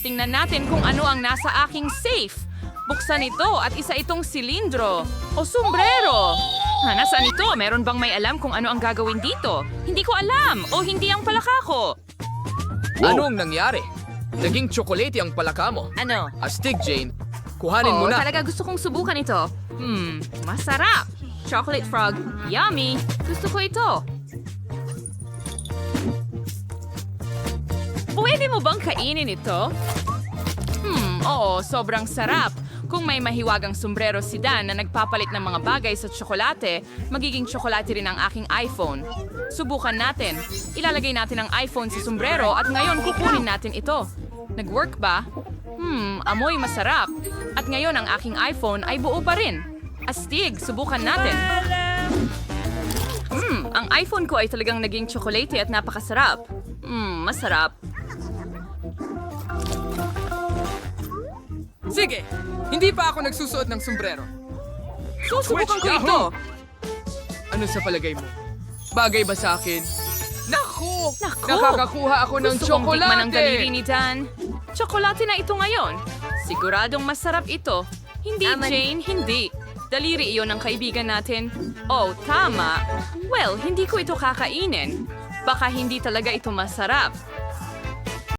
Tingnan natin kung ano ang nasa aking safe. Buksan ito at isa itong silindro o sombrero. Nasaan ito? Meron bang may alam kung ano ang gagawin dito? Hindi ko alam o hindi ang palaka ko. Anong nangyari? Naging tsokolate ang palaka mo. Ano? Astig, Jane. Kuhanin mo na. Talaga gusto kong subukan ito. Masarap. Chocolate frog. Yummy. Gusto ko ito. Pwede mo bang kainin ito? Oo, sobrang sarap. Kung may mahiwagang sombrero si Dan na nagpapalit ng mga bagay sa tsokolate, magiging tsokolate rin ang aking iPhone. Subukan natin. Ilalagay natin ang iPhone sa sombrero at ngayon kukunin natin ito. Nag-work ba? Amoy masarap. At ngayon ang aking iPhone ay buo pa rin. Astig, subukan natin. Ang iPhone ko ay talagang naging tsokolate at napakasarap. Masarap. Sige, hindi pa ako nagsusuot ng sombrero. Susubukan ko Twitch, ito. Yahoo! Ano sa palagay mo? Bagay ba sa akin? Naku! Nakakakuha ako ng Gusto kong tikman ang daliri tsokolate! ni Dan. Tsokolate na ito ngayon. Siguradong masarap ito. Hindi, Jane, hindi. Daliri iyon ng kaibigan natin. Oh, tama. Well, hindi ko ito kakainin. Baka hindi talaga ito masarap.